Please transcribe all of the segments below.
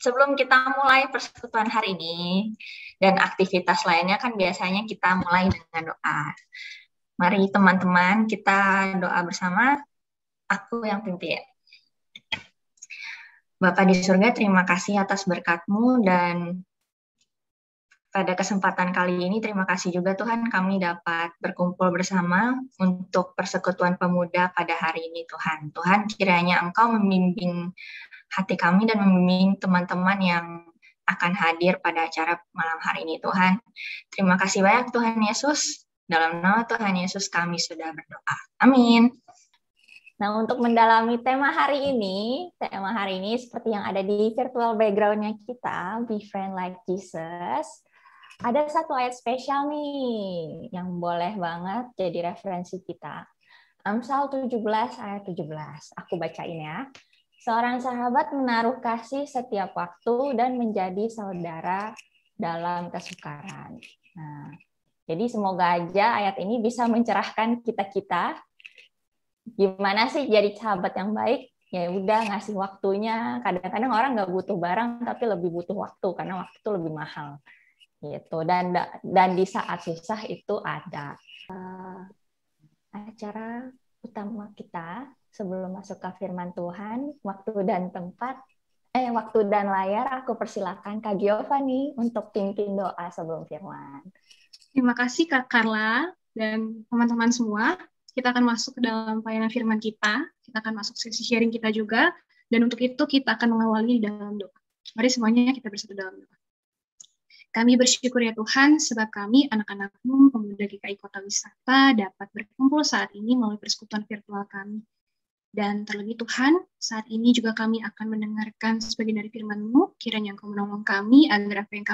Sebelum kita mulai persekutuan hari ini dan aktivitas lainnya kan biasanya kita mulai dengan doa. Mari teman-teman kita doa bersama, aku yang pimpin. Bapa di surga, terima kasih atas berkat-Mu dan pada kesempatan kali ini terima kasih juga Tuhan kami dapat berkumpul bersama untuk persekutuan pemuda pada hari ini Tuhan. Tuhan kiranya Engkau membimbing hati kami dan membimbing teman-teman yang akan hadir pada acara malam hari ini Tuhan. Terima kasih banyak Tuhan Yesus. Dalam nama Tuhan Yesus kami sudah berdoa. Amin. Nah, untuk mendalami tema hari ini seperti yang ada di virtual background-nya kita, Be Friend Like Jesus, ada satu ayat spesial nih yang boleh banget jadi referensi kita. Amsal 17 ayat 17. Aku bacain ya. Seorang sahabat menaruh kasih setiap waktu dan menjadi saudara dalam kesukaran. Nah, jadi semoga aja ayat ini bisa mencerahkan kita-kita. Gimana sih jadi sahabat yang baik? Ya udah ngasih waktunya. Kadang-kadang orang nggak butuh barang tapi lebih butuh waktu karena waktu itu lebih mahal. Gitu. Dan di saat susah itu ada acara utama kita sebelum masuk ke firman Tuhan, waktu dan layar, aku persilakan Kak Giovanni untuk pimpin doa sebelum firman. Terima kasih Kak Carla dan teman-teman semua. Kita akan masuk ke dalam pelayanan firman kita akan masuk sesi sharing kita juga, dan untuk itu kita akan mengawali dalam doa. Mari semuanya kita bersatu dalam doa. Kami bersyukur ya Tuhan, sebab kami, anak-anak-Mu, pemuda GKI Kota Wisata, dapat berkumpul saat ini melalui persekutuan virtual kami. Dan terlebih Tuhan, saat ini juga kami akan mendengarkan sebagian dari firman-Mu, kiranya Engkau menolong kami, agar apa yang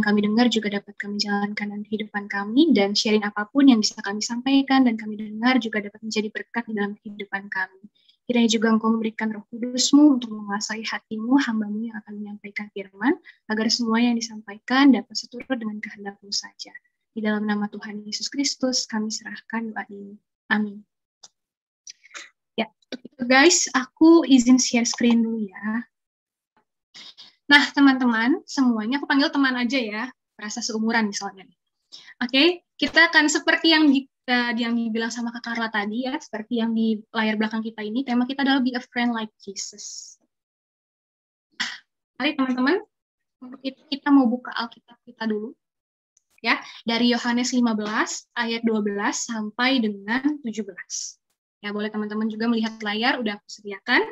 kami dengar juga dapat kami jalankan dalam kehidupan kami, dan sharing apapun yang bisa kami sampaikan dan kami dengar juga dapat menjadi berkat di dalam kehidupan kami. Kiranya juga Engkau memberikan Roh Kudus-Mu untuk menguasai hati-Mu, hamba-Mu yang akan menyampaikan firman, agar semua yang disampaikan dapat seturut dengan kehendak-Mu saja. Di dalam nama Tuhan Yesus Kristus, kami serahkan doa ini. Amin. Ya, untuk itu guys, aku izin share screen dulu ya. Nah, teman-teman, semuanya, aku panggil teman aja ya, merasa seumuran misalnya. Oke, kita akan seperti yang dibilang sama Kak Carla tadi ya, seperti yang di layar belakang kita ini, tema kita adalah Be a Friend Like Jesus. Mari teman-teman, untuk itu kita mau buka Alkitab kita dulu, ya, dari Yohanes 15 ayat 12 sampai dengan 17. Ya, boleh teman-teman juga melihat layar, udah aku sediakan.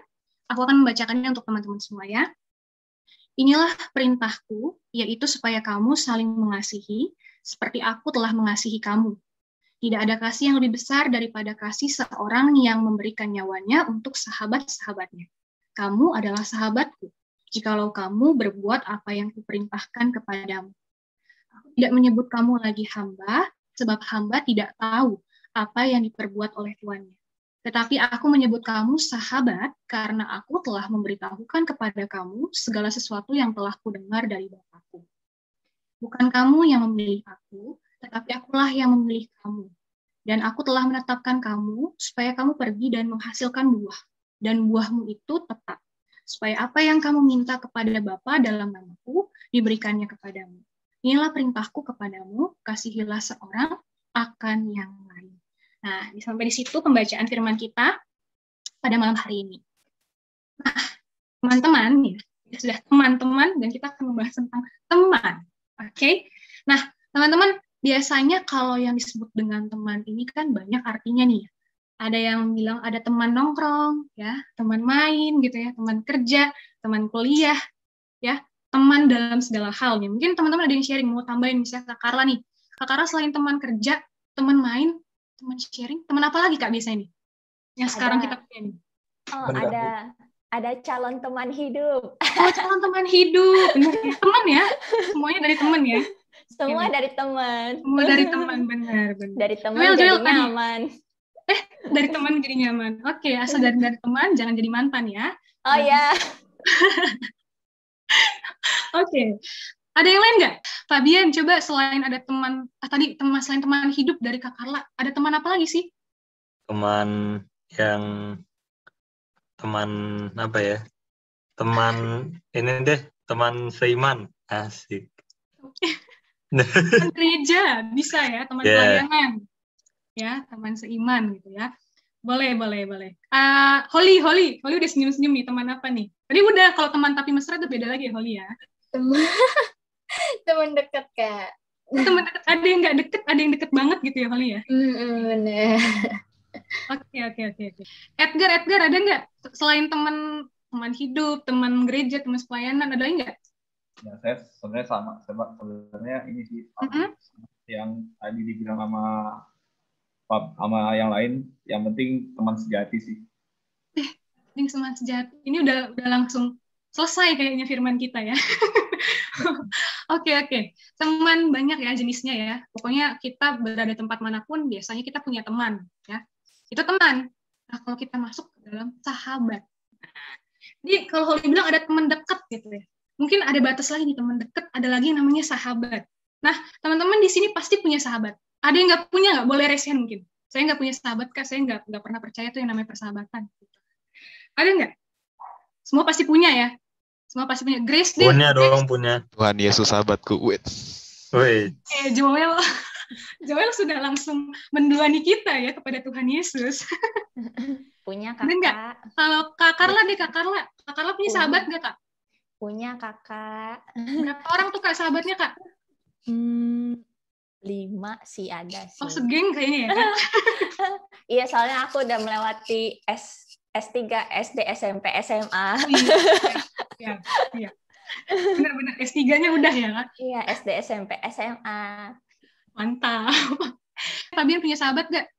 Aku akan membacakannya untuk teman-teman semua ya. Inilah perintahku, yaitu supaya kamu saling mengasihi, seperti aku telah mengasihi kamu. Tidak ada kasih yang lebih besar daripada kasih seorang yang memberikan nyawanya untuk sahabat-sahabatnya. Kamu adalah sahabatku, jikalau kamu berbuat apa yang kuperintahkan kepadamu. Aku tidak menyebut kamu lagi hamba, sebab hamba tidak tahu apa yang diperbuat oleh tuannya. Tetapi aku menyebut kamu sahabat karena aku telah memberitahukan kepada kamu segala sesuatu yang telah kudengar dari Bapakku. Bukan kamu yang memilih aku, tetapi akulah yang memilih kamu. Dan aku telah menetapkan kamu supaya kamu pergi dan menghasilkan buah. Dan buahmu itu tetap. Supaya apa yang kamu minta kepada Bapa dalam namaku diberikannya kepadamu. Inilah perintahku kepadamu, kasihilah seorang akan yang lain. Nah, sampai di situ pembacaan firman kita pada malam hari ini. Nah, teman-teman, ya, sudah teman-teman, dan kita akan membahas tentang teman. Oke? Nah, teman-teman, biasanya kalau yang disebut dengan teman ini kan banyak artinya nih. Ada yang bilang ada teman nongkrong, ya, teman main gitu ya, teman kerja, teman kuliah, ya, teman dalam segala hal. Ya. Mungkin teman-teman ada yang sharing, mau tambahin misalnya Kak Carla nih. Kak Carla selain teman kerja, teman main, teman sharing, teman apa lagi Kak biasanya nih? Yang sekarang kita punya nih. Oh, ada calon teman hidup. Oh, calon teman hidup. Benar ya. Teman ya. Semuanya dari teman ya. Semua dari teman. Semua dari teman, benar. Dari teman jadi nyaman. Dari teman jadi nyaman. Oke, asal dari teman jangan jadi mantan ya. Oh ya. Oke. Ada yang lain nggak? Fabian, coba selain ada teman, selain teman hidup dari Kak Carla, ada teman apa lagi sih? Teman apa ya? teman ini deh, teman seiman. Asik. Teman gereja bisa ya, teman Yeah. pelayanan. Ya, teman seiman gitu ya. Boleh. Holly udah senyum-senyum nih, teman apa nih? Tadi udah, kalau teman tapi mesra itu beda lagi ya, Holly ya. Teman dekat, Kak. Teman dekat, ada yang nggak deket, ada yang deket banget gitu ya, Holly ya. Bener. Oke. Edgar ada nggak selain teman hidup, teman gereja, teman pelayanan, ada lagi nggak? Ya, saya sebenarnya sama. Sebenarnya ini sih yang tadi dibilang sama yang lain. Yang penting teman sejati sih. Ini teman sejati. Ini udah langsung selesai kayaknya firman kita ya. Oke. Teman banyak ya jenisnya ya. Pokoknya kita berada di tempat manapun, biasanya kita punya teman ya. Itu teman. Nah, kalau kita masuk ke dalam sahabat. Jadi kalau Holly bilang ada teman dekat gitu ya. Mungkin ada batas lagi nih, teman dekat, ada lagi yang namanya sahabat. Nah, teman-teman di sini pasti punya sahabat. Ada yang nggak punya nggak? Boleh resen mungkin. Saya nggak punya sahabat, Kak. Saya nggak pernah percaya tuh yang namanya persahabatan. Ada nggak? Semua pasti punya ya. Semua pasti punya. Grace deh. Punya dong, punya. Tuhan Yesus sahabatku. Wait. Joel sudah langsung mendulani kita ya kepada Tuhan Yesus. Punya Bener nggak? kakak. Kalau Kak Carla deh, Kak Carla punya sahabat nggak, Kak? Punya kakak. Berapa orang tuh, Kak, sahabatnya, Kak? 5 sih ada sih. Oh, segeng kayaknya ya, Kak? Iya, soalnya aku udah melewati S3, SD, SMP, SMA. Iya. Benar-benar S3-nya udah ya, Kak? Iya, SD, SMP, SMA. Mantap. Fabian punya sahabat nggak?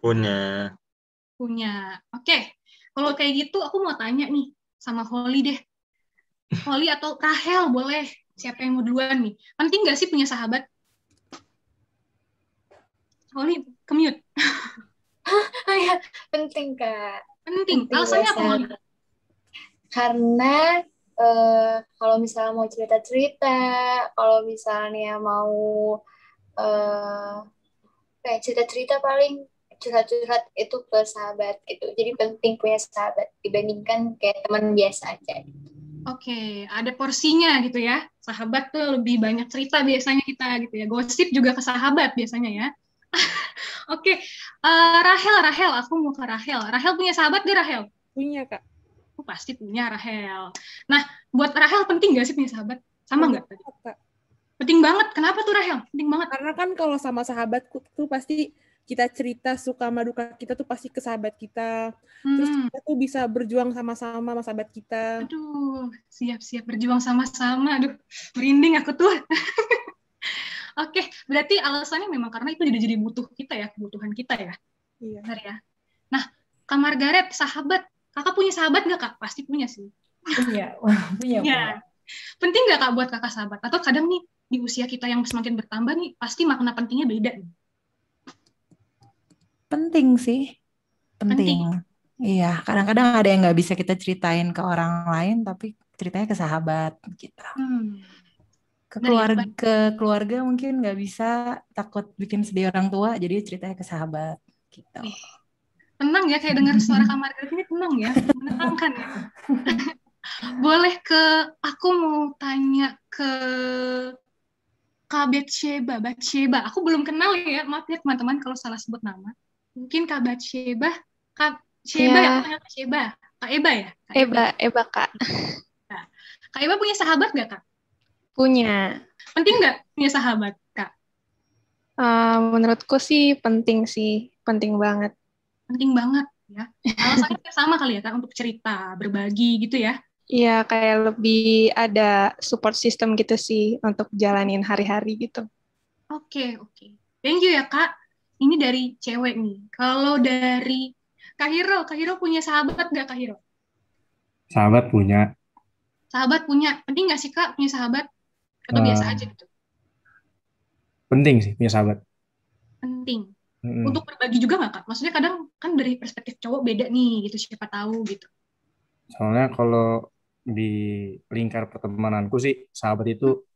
Punya. Oke. Kalau kayak gitu, aku mau tanya nih sama Holly deh. Holly atau Rahel, boleh. Siapa yang mau duluan nih? Penting nggak sih punya sahabat? Holly, ke-mute. Oh ya, penting, Kak. Penting. Penting Alasannya ya, apa, Holly? Karena kalau misalnya mau cerita-cerita, kalau misalnya mau kayak cerita-cerita paling curhat-curhat itu ke sahabat gitu. Jadi penting punya sahabat dibandingkan kayak teman biasa aja. Oke, ada porsinya gitu ya. Sahabat tuh lebih banyak cerita biasanya kita gitu ya. Gosip juga ke sahabat biasanya ya. Oke, Rahel, aku mau ke Rahel. Rahel punya sahabat gak, Rahel? Punya, Kak. Pasti punya, Rahel. Nah, buat Rahel penting gak sih punya sahabat? Sama nggak tadi? Kak. Penting banget. Kenapa tuh, Rahel? Penting banget. Karena kan kalau sama sahabat tuh pasti kita cerita suka sama duka kita tuh pasti ke sahabat kita. Terus kita tuh bisa berjuang sama-sama sama sahabat kita. Aduh, siap-siap berjuang sama-sama. Aduh, merinding aku tuh. Oke, berarti alasannya memang karena itu jadi butuh kita ya, kebutuhan kita ya. Iya. Benar ya. Nah, Kak Margaret, sahabat. Kakak punya sahabat nggak, Kak? Pasti punya sih. Punya. Ya. Penting nggak, Kak, buat kakak sahabat? Atau kadang nih, di usia kita yang semakin bertambah nih, pasti makna pentingnya beda nih. Penting sih. Penting. Iya, kadang-kadang ada yang nggak bisa kita ceritain ke orang lain, tapi ceritanya ke sahabat gitu. Ke keluarga mungkin nggak bisa, takut bikin sedih orang tua, jadi ceritanya ke sahabat gitu. Tenang ya, kayak dengar suara Kak Margaret ini tenang ya, menenangkan ya. Boleh aku mau tanya ke Kak Batsheba. Aku belum kenal ya, maaf ya teman-teman kalau salah sebut nama. Mungkin Kak Batsheba, Kak Sheba ya, Kak Sheba, Kak Eba ya? Eba Kak. Nah, Kak Eba punya sahabat nggak, Kak? Punya. Penting nggak punya sahabat, Kak? Menurutku sih, penting banget. Penting banget ya. Alasannya sama kali ya, Kak, untuk cerita, berbagi gitu ya? Iya, kayak lebih ada support system gitu sih untuk jalanin hari-hari gitu. Oke. Thank you ya, Kak. Ini dari cewek nih. Kalau dari Kak Hiro punya sahabat nggak, Kak Hiro? Sahabat punya. Penting nggak sih, Kak, punya sahabat? Atau biasa aja gitu? Penting sih punya sahabat. Penting. Untuk berbagi juga nggak, Kak? Maksudnya kadang kan dari perspektif cowok beda nih, gitu, siapa tahu gitu. Soalnya kalau di lingkar pertemananku sih, sahabat itu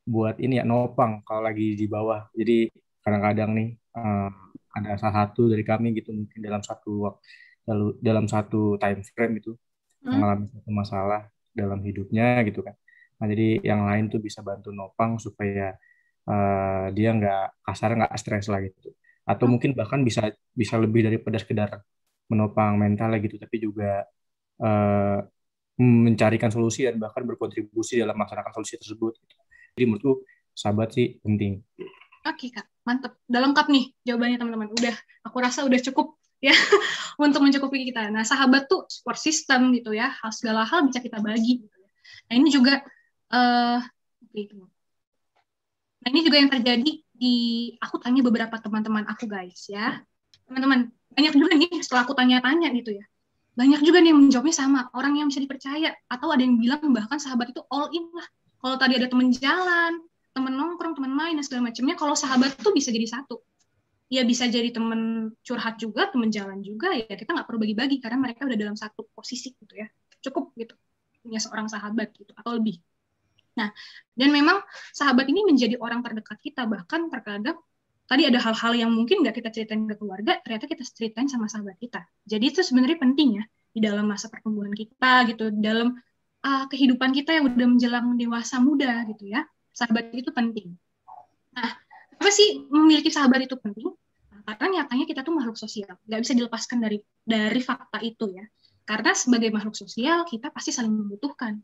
buat ini ya, nopang kalau lagi di bawah. Jadi kadang-kadang nih, ada salah satu dari kami gitu, mungkin dalam satu time frame itu, mengalami satu masalah dalam hidupnya gitu kan. Nah, jadi yang lain tuh bisa bantu nopang supaya dia nggak stres lah gitu. Atau mungkin bahkan bisa lebih daripada sekedar menopang mental gitu, tapi juga eh, mencarikan solusi dan bahkan berkontribusi dalam melaksanakan solusi tersebut. Jadi menurutku sahabat sih penting. Oke Kak, mantep. Udah lengkap nih jawabannya teman-teman. Aku rasa udah cukup ya untuk mencukupi kita. Nah, sahabat tuh support system gitu ya. Segala hal bisa kita bagi. Gitu ya. Nah, ini juga nah ini juga yang terjadi di aku tanya beberapa teman-teman aku guys ya. Teman-teman, banyak juga nih setelah aku tanya-tanya gitu ya. Banyak juga nih yang menjawabnya sama, orang yang bisa dipercaya. Atau ada yang bilang bahkan sahabat itu all in lah. Kalau tadi ada teman jalan, teman nongkrong, teman main, dan segala macamnya, kalau sahabat tuh bisa jadi satu. Ya bisa jadi teman curhat juga, teman jalan juga, ya kita nggak perlu bagi-bagi, karena mereka udah dalam satu posisi gitu ya. Cukup gitu, punya seorang sahabat gitu, atau lebih. Nah, dan memang sahabat ini menjadi orang terdekat kita, bahkan terkadang tadi ada hal-hal yang mungkin nggak kita ceritain ke keluarga, ternyata kita ceritain sama sahabat kita. Jadi itu sebenarnya penting ya, di dalam masa pertumbuhan kita, gitu, dalam kehidupan kita yang udah menjelang dewasa muda, gitu ya. Sahabat itu penting. Nah, apa sih memiliki sahabat itu penting? Nah, karena nyatanya kita tuh makhluk sosial, nggak bisa dilepaskan dari fakta itu ya. Karena sebagai makhluk sosial, kita pasti saling membutuhkan,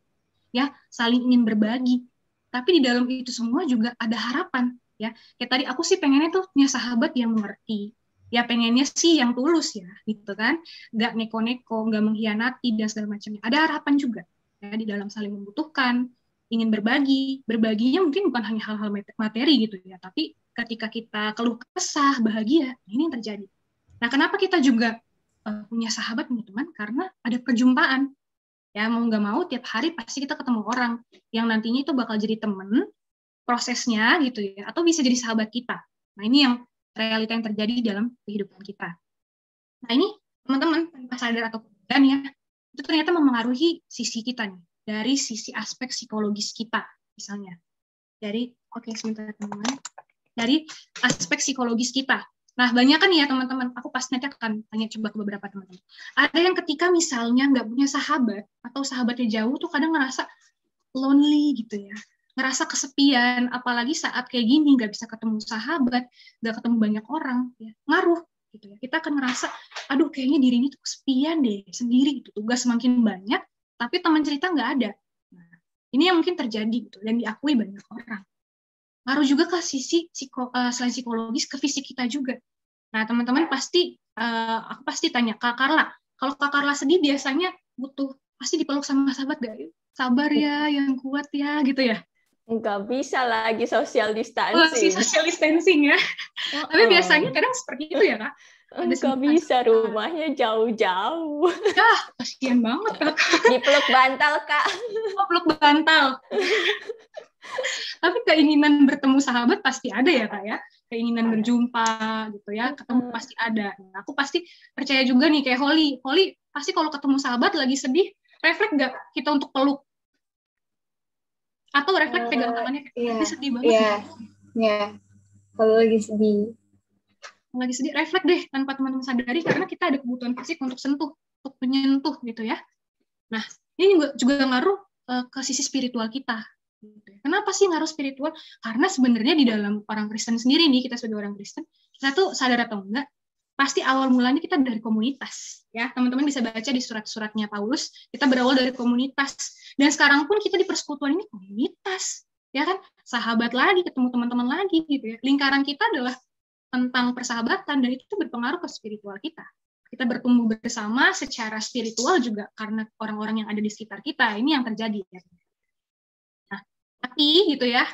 ya, saling ingin berbagi. Tapi di dalam itu semua juga ada harapan. Ya, kayak tadi aku sih pengennya tuh punya sahabat yang mengerti, ya pengennya sih yang tulus ya, gitu kan, nggak neko-neko, nggak mengkhianati dan segala macamnya. Ada harapan juga ya di dalam saling membutuhkan, ingin berbagi, berbaginya mungkin bukan hanya hal-hal materi gitu ya, tapi ketika kita keluh kesah, bahagia, ini yang terjadi. Nah, kenapa kita juga punya sahabat, punya teman? Karena ada perjumpaan. Ya, mau nggak mau tiap hari pasti kita ketemu orang yang nantinya itu bakal jadi teman, prosesnya gitu ya, atau bisa jadi sahabat kita. Nah, ini yang realita yang terjadi dalam kehidupan kita. Nah, ini teman-teman tanpa sadar atau tidak ya, itu ternyata memengaruhi sisi kita nih, dari sisi aspek psikologis kita misalnya. Sebentar teman-teman. Dari aspek psikologis kita. Nah, banyak kan ya teman-teman, aku pasti nanti akan tanya coba ke beberapa teman-teman. Ada yang ketika misalnya nggak punya sahabat, atau sahabatnya jauh tuh kadang ngerasa lonely gitu ya. Ngerasa kesepian, apalagi saat kayak gini, nggak bisa ketemu sahabat, nggak ketemu banyak orang, ya, ngaruh gitu ya. Kita akan ngerasa, aduh kayaknya diri ini tuh kesepian deh, sendiri gitu. Tugas semakin banyak, tapi teman cerita nggak ada. Nah, ini yang mungkin terjadi gitu, dan diakui banyak orang. Ngaruh juga ke sisi selain psikologis, ke fisik kita juga. Nah, teman-teman pasti, aku pasti tanya, Kak Carla, kalau Kak Carla sedih biasanya butuh, pasti dipeluk sama sahabat gak? Sabar ya, yang kuat ya, gitu ya. Nggak bisa lagi social distancing. Social distancing ya. Tapi biasanya kadang seperti itu ya, Kak. Nggak bisa, rumahnya jauh-jauh. Kasihan banget, Kak. Dipeluk bantal, Kak. Peluk bantal. Tapi keinginan bertemu sahabat pasti ada ya, Kak ya. Keinginan berjumpa gitu ya, ketemu pasti ada. Nah, aku pasti percaya juga nih kayak Holly. Holly pasti kalau ketemu sahabat lagi sedih, refleks nggak kita untuk peluk? Atau refleks pegang tangannya, iya, sedih banget. Iya. Kalau lagi sedih. Refleks deh tanpa teman-teman sadari, karena kita ada kebutuhan fisik untuk sentuh, untuk menyentuh gitu ya. Nah, ini juga ngaruh ke sisi spiritual kita. Kenapa sih ngaruh spiritual? Karena sebenarnya di dalam orang Kristen sendiri nih, kita sebagai orang Kristen, kita tuh sadar atau enggak, pasti awal mulanya kita dari komunitas. Ya, teman-teman bisa baca di surat-suratnya Paulus, kita berawal dari komunitas. Dan sekarang pun kita di persekutuan ini komunitas. Ya kan? Sahabat lagi, ketemu teman-teman lagi gitu ya. Lingkaran kita adalah tentang persahabatan, dan itu berpengaruh ke spiritual kita. Kita bertumbuh bersama secara spiritual juga karena orang-orang yang ada di sekitar kita. Ini yang terjadi ya. Nah, tapi gitu ya,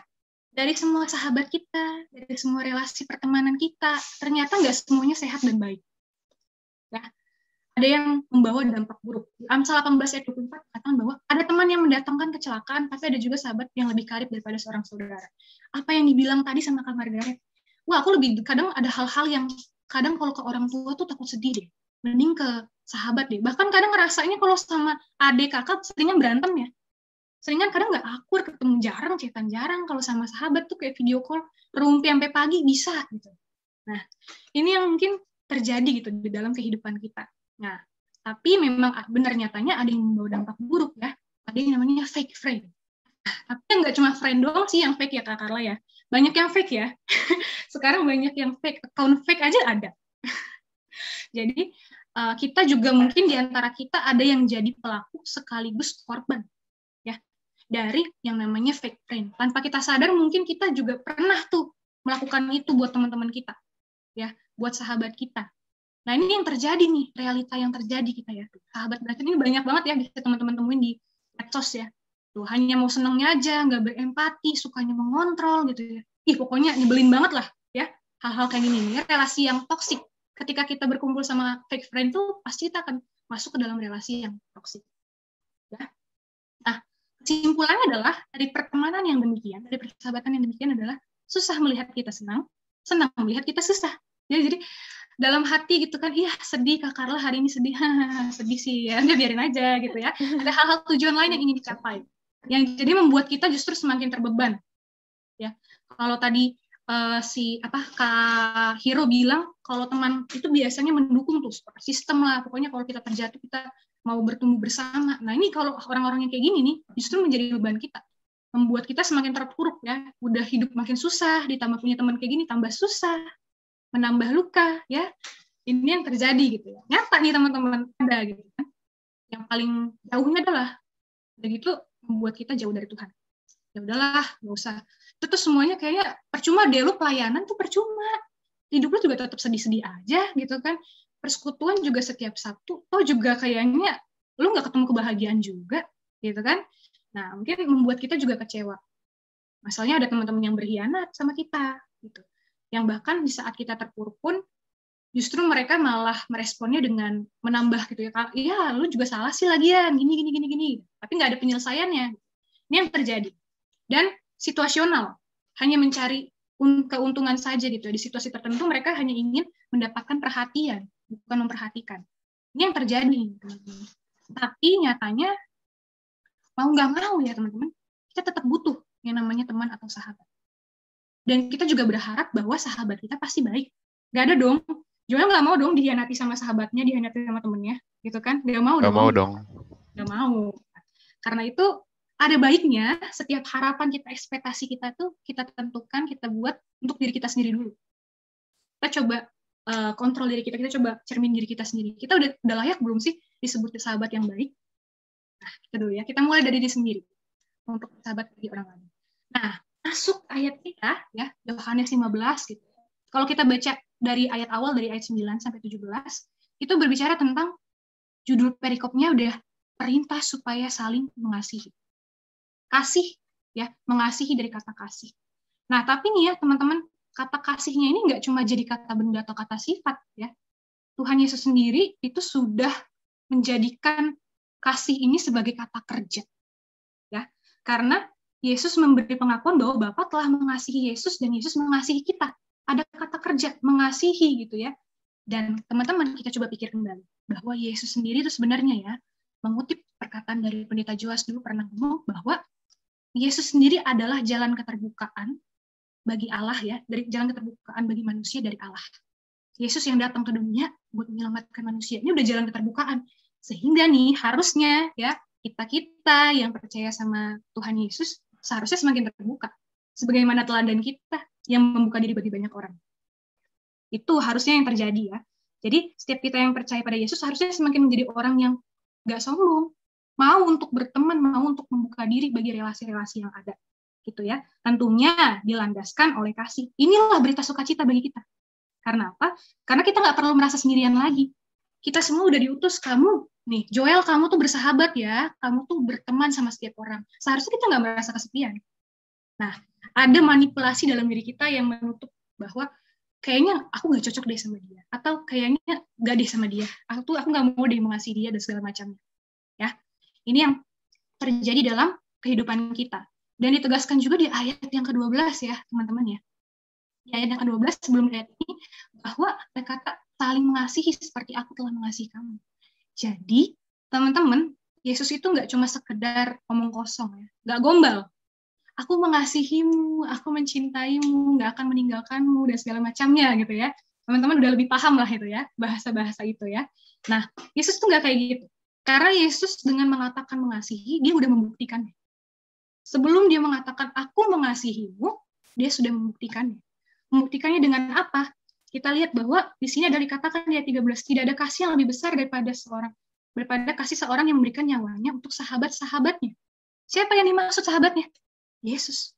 dari semua sahabat kita, dari semua relasi pertemanan kita, ternyata nggak semuanya sehat dan baik. Ya, ada yang membawa dampak buruk. Amsal 18 ayat 24 katakan bahwa ada teman yang mendatangkan kecelakaan, tapi ada juga sahabat yang lebih karib daripada seorang saudara. Apa yang dibilang tadi sama Kak Margaret? Wah, aku lebih, kadang ada hal-hal yang kadang kalau ke orang tua tuh takut sedih deh. Mending ke sahabat deh. Bahkan kadang ngerasanya kalau sama adik kakak seringnya berantem ya. Seringan kadang nggak akur, ketemu jarang, chatan jarang. Kalau sama sahabat tuh kayak video call, rumpi sampai pagi bisa gitu. Nah, ini yang mungkin terjadi gitu di dalam kehidupan kita. Nah, Tapi memang benar nyatanya ada yang membawa dampak buruk ya. Ada yang namanya fake friend. Tapi nggak cuma friend doang sih yang fake ya Kak Carla ya. Banyak yang fake ya. Sekarang banyak yang fake. Account fake aja ada. Jadi kita juga mungkin di antara kita ada yang jadi pelaku sekaligus korban ya dari yang namanya fake friend. Tanpa kita sadar mungkin kita juga pernah tuh melakukan itu buat teman-teman kita. Ya, buat sahabat kita. Nah, ini yang terjadi nih, realita yang terjadi kita ya. Sahabat beracun ini banyak banget ya bisa teman-teman temuin di medsos ya. Tuh, hanya mau senengnya aja, nggak berempati, sukanya mengontrol gitu ya. Pokoknya nyebelin banget lah ya. Hal-hal kayak gini ya, relasi yang toksik. Ketika kita berkumpul sama fake friend tuh pasti kita akan masuk ke dalam relasi yang toksik. Ya. Nah, kesimpulannya adalah dari pertemanan yang demikian, dari persahabatan yang demikian adalah susah melihat kita senang melihat kita susah. Ya, jadi dalam hati gitu kan, iya sedih Kak Carla hari ini sedih, sedih sih ya, udah biarin aja gitu ya. Ada hal-hal tujuan lain yang ingin dicapai, yang jadi membuat kita justru semakin terbeban. Ya, kalau tadi Kak Hiro bilang kalau teman itu biasanya mendukung tuh sistem lah, pokoknya kalau kita terjatuh kita mau bertumbuh bersama. Nah ini kalau orang-orang yang kayak gini nih justru menjadi beban kita, membuat kita semakin terpuruk ya. Udah hidup makin susah, ditambah punya teman kayak gini tambah susah, menambah luka ya. Ini yang terjadi gitu ya. Nyata nih teman-teman ada gitu kan. Yang paling jauhnya adalah begitu membuat kita jauh dari Tuhan. Ya udahlah, nggak usah. Itu tuh semuanya kayaknya percuma deh, lu pelayanan tuh percuma. Hidup lu juga tetap sedih-sedih aja gitu kan. Persekutuan juga setiap Sabtu, toh juga kayaknya lu nggak ketemu kebahagiaan juga gitu kan. Nah, mungkin membuat kita juga kecewa. Masalahnya ada teman-teman yang berkhianat sama kita gitu. Yang bahkan di saat kita terpuruk pun justru mereka malah meresponnya dengan menambah gitu ya. Iya, lu juga salah sih lagian, gini. Tapi nggak ada penyelesaiannya. Ini yang terjadi. Dan situasional, hanya mencari keuntungan saja gitu. Di situasi tertentu mereka hanya ingin mendapatkan perhatian, bukan memperhatikan. Ini yang terjadi, teman-teman. Tapi nyatanya mau nggak mau ya teman-teman, kita tetap butuh yang namanya teman atau sahabat. Dan kita juga berharap bahwa sahabat kita pasti baik. Gak ada dong. Joel nggak mau dong dihianati sama sahabatnya, dihianati sama temennya, gitu kan? Gak mau dong. Gak mau. Karena itu ada baiknya setiap harapan kita, ekspektasi kita tuh kita tentukan, kita buat untuk diri kita sendiri dulu. Kita coba kontrol diri kita coba cermin diri kita sendiri. Kita udah layak belum sih disebut sahabat yang baik? Nah, kita dulu ya. Kita mulai dari diri sendiri untuk sahabat bagi orang lain. Nah, masuk ayat kita ya, Yohanes 15 gitu. Kalau kita baca dari ayat awal dari ayat 9 sampai 17, itu berbicara tentang judul perikopnya udah perintah supaya saling mengasihi. Kasih ya, mengasihi dari kata kasih. Nah, tapi nih ya teman-teman, kata kasihnya ini nggak cuma jadi kata benda atau kata sifat ya. Tuhan Yesus sendiri itu sudah menjadikan kasih ini sebagai kata kerja. Ya. Karena Yesus memberi pengakuan bahwa Bapa telah mengasihi Yesus dan Yesus mengasihi kita. Ada kata kerja, mengasihi gitu ya. Dan teman-teman kita coba pikir kembali bahwa Yesus sendiri itu sebenarnya ya, mengutip perkataan dari Pendeta Joas dulu pernah ngomong bahwa Yesus sendiri adalah jalan keterbukaan bagi Allah ya, dari jalan keterbukaan bagi manusia dari Allah. Yesus yang datang ke dunia buat menyelamatkan manusia. Ini udah jalan keterbukaan. Sehingga nih harusnya ya kita yang percaya sama Tuhan Yesus seharusnya semakin terbuka. Sebagaimana teladan kita yang membuka diri bagi banyak orang. Itu harusnya yang terjadi ya. Jadi setiap kita yang percaya pada Yesus harusnya semakin menjadi orang yang gak sombong. Mau untuk berteman, mau untuk membuka diri bagi relasi-relasi yang ada. Gitu ya. Tentunya dilandaskan oleh kasih. Inilah berita sukacita bagi kita. Karena apa? Karena kita gak perlu merasa sendirian lagi. Kita semua udah diutus, kamu nih, Joel, kamu tuh bersahabat ya, kamu tuh berteman sama setiap orang. Seharusnya kita nggak merasa kesepian. Nah, ada manipulasi dalam diri kita yang menutup bahwa kayaknya aku nggak cocok deh sama dia, atau kayaknya nggak deh sama dia, aku nggak mau deh mengasihi dia dan segala macamnya. Ya, ini yang terjadi dalam kehidupan kita. Dan ditegaskan juga di ayat yang ke-12 ya, teman-teman ya. Di ayat yang ke-12 sebelum ayat ini, bahwa ada kata saling mengasihi seperti aku telah mengasihi kamu. Jadi, teman-teman, Yesus itu nggak cuma sekedar omong kosong ya, nggak gombal. Aku mengasihimu, aku mencintaimu, nggak akan meninggalkanmu, dan segala macamnya gitu ya. Teman-teman udah lebih paham lah itu ya, bahasa-bahasa itu ya. Nah, Yesus tuh nggak kayak gitu. Karena Yesus dengan mengatakan mengasihi, dia udah membuktikannya. Sebelum dia mengatakan aku mengasihimu, dia sudah membuktikannya. Membuktikannya dengan apa? Kita lihat bahwa di sini ada dikatakan di ayat 13, tidak ada kasih yang lebih besar daripada kasih seorang yang memberikan nyawanya untuk sahabat-sahabatnya. Siapa yang dimaksud sahabatnya? Yesus.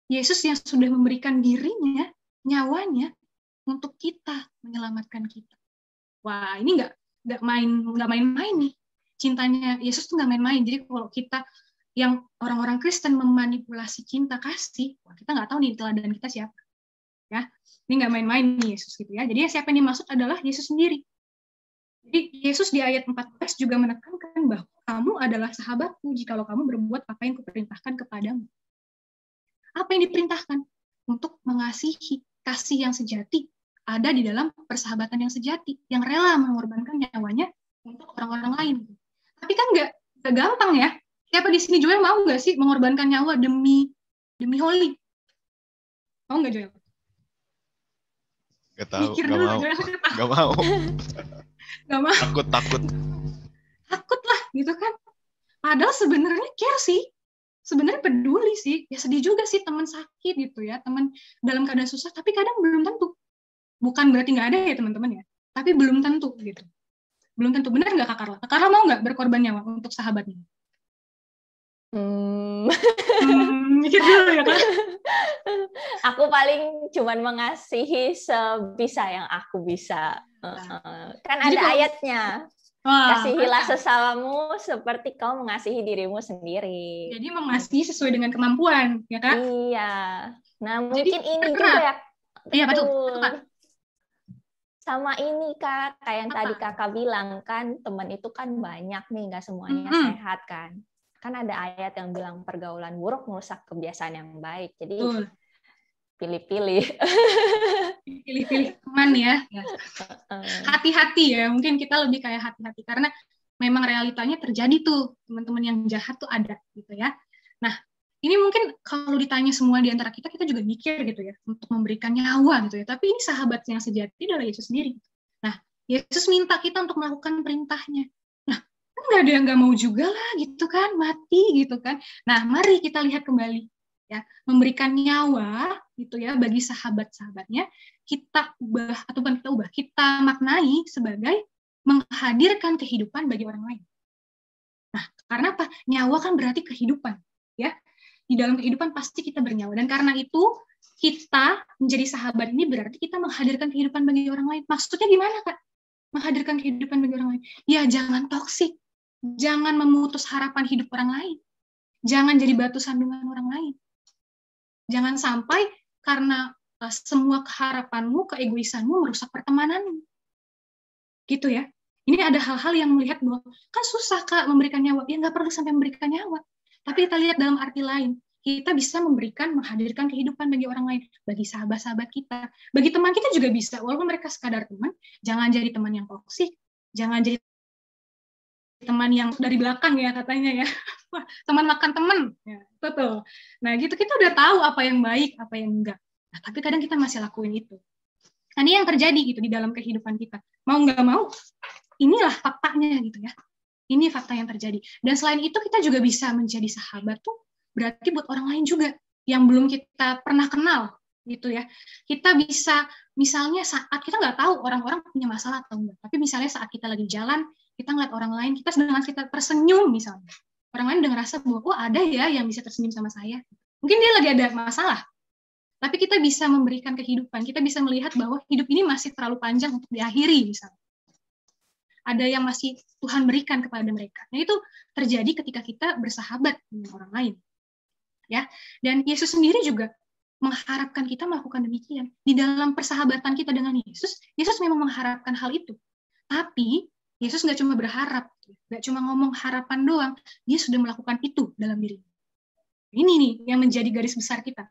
Yesus yang sudah memberikan dirinya, nyawanya, untuk kita, menyelamatkan kita. Wah, ini nggak main-main nih. Cintanya Yesus tuh nggak main-main. Jadi kalau kita yang orang-orang Kristen memanipulasi cinta kasih, wah, kita nggak tahu nih teladan kita siapa. Ya, ini nggak main-main nih Yesus gitu ya. Jadi siapa yang dimaksud adalah Yesus sendiri. Jadi Yesus di ayat 14 juga menekankan bahwa kamu adalah sahabatku jikalau kamu berbuat apa yang kuperintahkan kepadamu. Apa yang diperintahkan? Untuk mengasihi. Kasih yang sejati ada di dalam persahabatan yang sejati, yang rela mengorbankan nyawanya untuk orang-orang lain. Tapi kan nggak gampang ya. Siapa di sini Joel mau nggak sih mengorbankan nyawa demi Holly? Mau nggak Joel? Gak tahu, gak mau. Gak mau. Takut. Takut lah, gitu kan. Padahal sebenarnya care sih. Sebenarnya peduli sih. Ya sedih juga sih teman sakit gitu ya. Teman dalam keadaan susah, tapi kadang belum tentu. Bukan berarti nggak ada ya teman-teman ya. Tapi belum tentu gitu. Belum tentu. Benar nggak Kak Carla? Kak Carla mau nggak berkorban nyawa untuk sahabatnya? Mikir dulu ya Kak. Aku paling cuman mengasihi sebisa yang aku bisa. Kan Jadi ada ayatnya. Kasihilah sesamamu seperti kau mengasihi dirimu sendiri. Jadi mengasihi sesuai dengan kemampuan, ya Kak? Iya. Nah, mungkin ini juga ya. Iya, betul. Sama ini Kak, kayak yang tadi Kakak bilang kan, teman itu kan banyak nih, nggak semuanya sehat kan. Kan ada ayat yang bilang pergaulan buruk merusak kebiasaan yang baik. Jadi pilih-pilih. Pilih-pilih teman ya. Hati-hati ya. Mungkin kita lebih kayak hati-hati karena memang realitanya terjadi tuh. Teman-teman yang jahat tuh ada gitu ya. Nah, ini mungkin kalau ditanya semua di antara kita juga mikir gitu ya untuk memberikan nyawa gitu ya. Tapi ini sahabat yang sejati adalah Yesus sendiri. Nah, Yesus minta kita untuk melakukan perintahnya. Nah, kan nggak ada yang nggak mau juga lah gitu kan, mati gitu kan. Nah, mari kita lihat kembali. Ya, memberikan nyawa gitu ya bagi sahabat-sahabatnya, kita maknai sebagai menghadirkan kehidupan bagi orang lain. Nah, karena apa? Nyawa kan berarti kehidupan, ya. Di dalam kehidupan pasti kita bernyawa, dan karena itu kita menjadi sahabat ini berarti kita menghadirkan kehidupan bagi orang lain. Maksudnya gimana, Kak? Menghadirkan kehidupan bagi orang lain. Ya, jangan toksik. Jangan memutus harapan hidup orang lain. Jangan jadi batu sandungan orang lain. Jangan sampai karena semua keharapanmu, keegoisanmu merusak pertemananmu. Gitu ya. Ini ada hal-hal yang melihat bahwa kan susah Kak memberikan nyawa. Ya nggak perlu sampai memberikan nyawa. Tapi kita lihat dalam arti lain. Kita bisa menghadirkan kehidupan bagi orang lain. Bagi sahabat-sahabat kita. Bagi teman kita juga bisa. Walaupun mereka sekadar teman, jangan jadi teman yang toksik. Jangan jadi teman yang dari belakang ya katanya ya. Wah, teman makan teman. Ya, betul. Nah gitu kita udah tahu apa yang baik, apa yang enggak. Nah, tapi kadang kita masih lakuin itu. Nah, ini yang terjadi gitu di dalam kehidupan kita. Mau nggak mau, inilah faktanya gitu ya. Ini fakta yang terjadi. Dan selain itu kita juga bisa menjadi sahabat tuh berarti buat orang lain juga yang belum kita pernah kenal gitu ya. Kita bisa misalnya saat kita nggak tahu orang-orang punya masalah atau enggak. Tapi misalnya saat kita lagi jalan, kita ngeliat orang lain, kita tersenyum misalnya. Orang lain udah ngerasa bahwa, oh ada ya yang bisa tersenyum sama saya. Mungkin dia lagi ada masalah. Tapi kita bisa memberikan kehidupan. Kita bisa melihat bahwa hidup ini masih terlalu panjang untuk diakhiri misalnya. Ada yang masih Tuhan berikan kepada mereka. Nah itu terjadi ketika kita bersahabat dengan orang lain. Ya, dan Yesus sendiri juga mengharapkan kita melakukan demikian. Di dalam persahabatan kita dengan Yesus, Yesus memang mengharapkan hal itu. Tapi Yesus nggak cuma berharap, nggak cuma ngomong harapan doang, dia sudah melakukan itu dalam dirinya. Ini nih yang menjadi garis besar kita.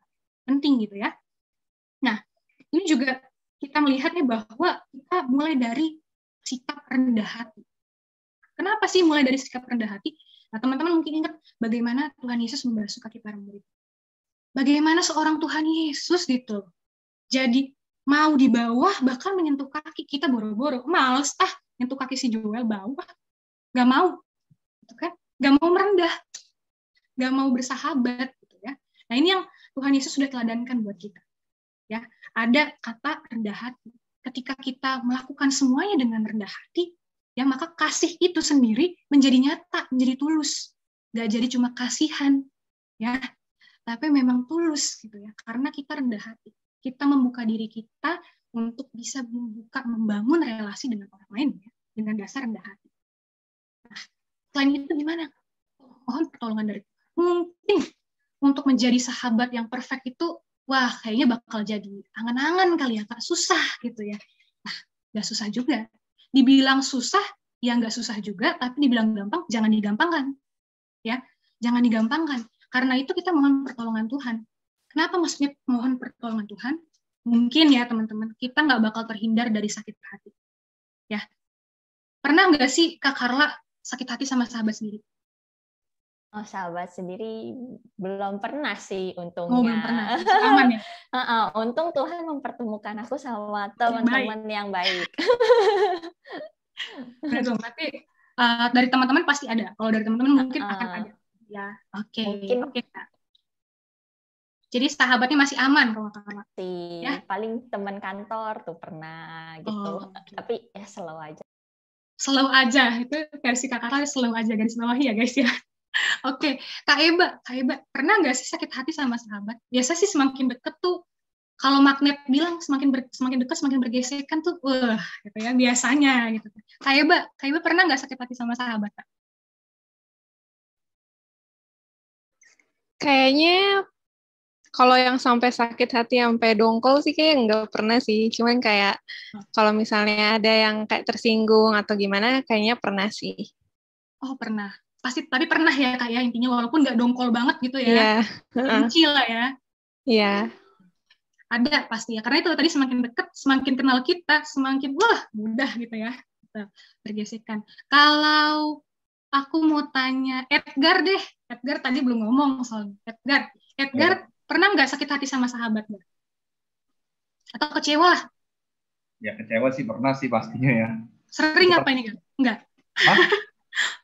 Penting gitu ya. Nah, ini juga kita melihatnya bahwa kita mulai dari sikap rendah hati. Kenapa sih mulai dari sikap rendah hati? Nah, teman-teman mungkin ingat bagaimana Tuhan Yesus membasuh kaki para murid. Bagaimana seorang Tuhan Yesus gitu. Jadi mau di bawah, bahkan menyentuh kaki. Kita boro-boro, males nyentuh kaki si Joel, bawah, nggak mau, gitu kan? Nggak mau merendah, nggak mau bersahabat, gitu ya. Nah ini yang Tuhan Yesus sudah teladankan buat kita. Ya, ada kata rendah hati. Ketika kita melakukan semuanya dengan rendah hati, ya maka kasih itu sendiri menjadi nyata, menjadi tulus. Nggak jadi cuma kasihan, ya, tapi memang tulus, gitu ya. Karena kita rendah hati. Kita membuka diri kita untuk bisa membangun relasi dengan orang lain ya, dengan dasar rendah hati. Nah, selain itu gimana? Mohon pertolongan dari Tuhan. Mungkin untuk menjadi sahabat yang perfect itu, wah kayaknya bakal jadi angan-angan kali ya, Kak. Susah gitu ya. Nah, nggak susah juga. Dibilang susah, ya nggak susah juga, tapi dibilang gampang, jangan digampangkan. Ya, jangan digampangkan. Karena itu kita mohon pertolongan Tuhan. Kenapa maksudnya mohon pertolongan Tuhan? Mungkin ya teman-teman, kita nggak bakal terhindar dari sakit hati. Ya, pernah nggak sih Kak Carla sakit hati sama sahabat sendiri? Oh, sahabat sendiri belum pernah sih untungnya. Oh, belum pernah. Aman ya? Untung Tuhan mempertemukan aku sama teman-teman yang baik. Berarti dari teman-teman pasti ada. Kalau dari teman-teman mungkin akan ada. Ya, oke. Oke, Kak. Jadi sahabatnya masih aman kalau Kakak. Ya? Paling teman kantor tuh pernah gitu. Tapi ya slow aja. Slow aja, itu versi Kakak slow aja, garis bawahi ya guys ya. Oke, Kak Eba, pernah nggak sih sakit hati sama sahabat? Biasa sih semakin deket tuh, kalau magnet bilang semakin dekat semakin bergesekan tuh, gitu ya biasanya gitu. Kak Eba pernah nggak sakit hati sama sahabat, Kak? Kayaknya kalau yang sampai sakit hati sampai dongkol sih kayak nggak pernah sih. Cuman kayak kalau misalnya ada yang kayak tersinggung atau gimana, kayaknya pernah sih. Oh pernah. Pasti, tapi pernah ya Kak ya, intinya walaupun nggak dongkol banget gitu ya. Benci lah ya. Iya. Ada pasti ya. Karena itu tadi semakin dekat, semakin kenal kita, semakin mudah gitu ya. Bergesekan. Kalau aku mau tanya Edgar deh. Edgar tadi belum ngomong soalnya. Edgar pernah nggak sakit hati sama sahabat nggak? Atau kecewa lah? Ya kecewa sih pernah sih pastinya ya. Sering apa ini kan? Nggak?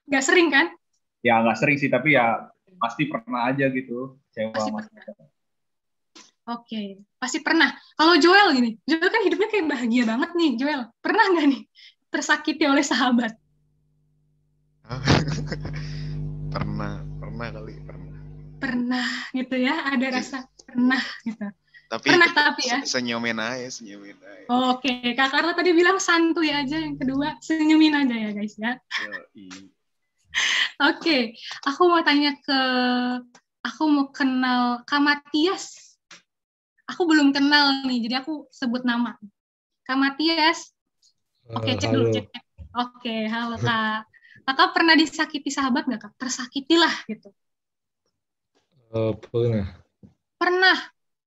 Nggak sering kan? Ya nggak sering sih, tapi ya pasti pernah aja gitu. Kecewa. Oke, pasti pernah. Kalau Joel gini, Joel kan hidupnya kayak bahagia banget nih. Joel, pernah nggak nih tersakiti oleh sahabat? Pernah kali. Pernah gitu ya, ada rasa pernah gitu. Tapi ya. Senyumin aja. Oke, Kak Carla tadi bilang santuy aja, yang kedua senyumin aja ya guys ya. Oke, aku mau kenal Kak Matias. Aku belum kenal nih, jadi aku sebut nama. Kak Matias. Oke, cek dulu. Oke, halo Kak. Kakak pernah disakiti sahabat nggak Kak? Tersakiti lah gitu. Pernah.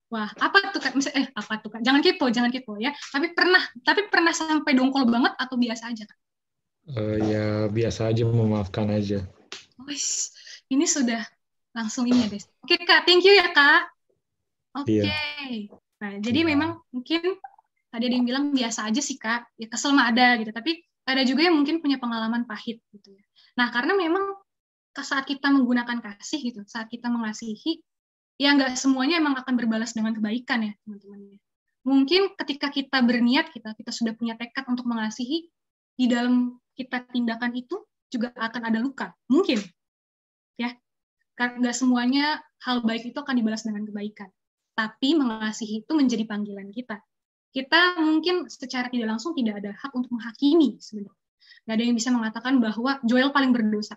Wah, apa tuh Kak? Apa tuh Kak? Jangan kepo ya. Tapi pernah sampai dongkol banget atau biasa aja Kak? Ya biasa aja, memaafkan aja. Wis, ini sudah langsung ini ya guys. Oke Kak, thank you ya Kak. Oke. Nah, jadi memang mungkin tadi ada yang bilang biasa aja sih Kak. Ya kesel mah ada gitu, tapi ada juga yang mungkin punya pengalaman pahit gitu ya. Nah, karena memang saat kita menggunakan kasih gitu, saat kita mengasihi, ya nggak semuanya emang akan berbalas dengan kebaikan ya teman-teman. Mungkin ketika kita berniat, kita sudah punya tekad untuk mengasihi, di dalam kita tindakan itu juga akan ada luka, mungkin ya. Karena nggak semuanya hal baik itu akan dibalas dengan kebaikan, tapi mengasihi itu menjadi panggilan kita. Kita mungkin secara tidak langsung tidak ada hak untuk menghakimi sebenarnya. Nggak ada yang bisa mengatakan bahwa Joel paling berdosa.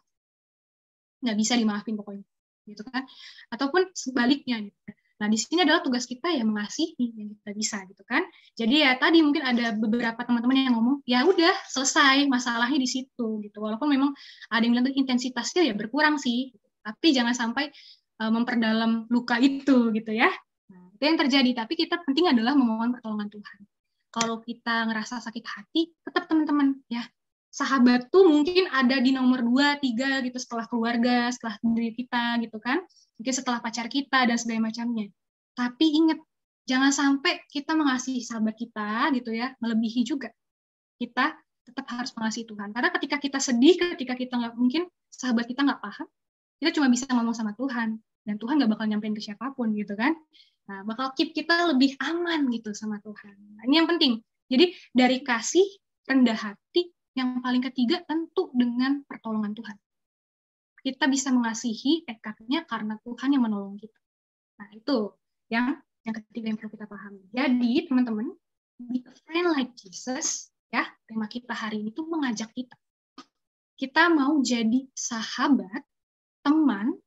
Nggak bisa dimaafin pokoknya, gitu kan? Ataupun sebaliknya. Gitu. Nah, di sini adalah tugas kita ya mengasihi yang kita bisa, gitu kan? Jadi ya tadi mungkin ada beberapa teman-teman yang ngomong, ya udah selesai masalahnya di situ, gitu. Walaupun memang ada yang bilang intensitasnya ya berkurang sih, tapi jangan sampai memperdalam luka itu, gitu ya. Nah, itu yang terjadi. Tapi kita penting adalah memohon pertolongan Tuhan. Kalau kita ngerasa sakit hati, tetap teman-teman ya. Sahabat tuh mungkin ada di nomor 2, 3 gitu setelah keluarga, setelah diri kita gitu kan. Mungkin setelah pacar kita dan segala macamnya. Tapi ingat, Jangan sampai kita mengasihi sahabat kita gitu ya, melebihi juga. Kita tetap harus mengasihi Tuhan. Karena ketika kita sedih, ketika kita nggak, mungkin sahabat kita nggak paham, kita cuma bisa ngomong sama Tuhan. Dan Tuhan nggak bakal nyampein ke siapapun gitu kan. Nah, bakal keep kita lebih aman gitu sama Tuhan. Nah, ini yang penting. Jadi dari kasih, rendah hati, yang paling ketiga tentu dengan pertolongan Tuhan. Kita bisa mengasihi tekadnya karena Tuhan yang menolong kita. Nah, itu yang ketiga yang perlu kita pahami. Jadi, teman-teman, be a friend like Jesus, ya, tema kita hari ini tuh mengajak kita. Kita mau jadi sahabat, teman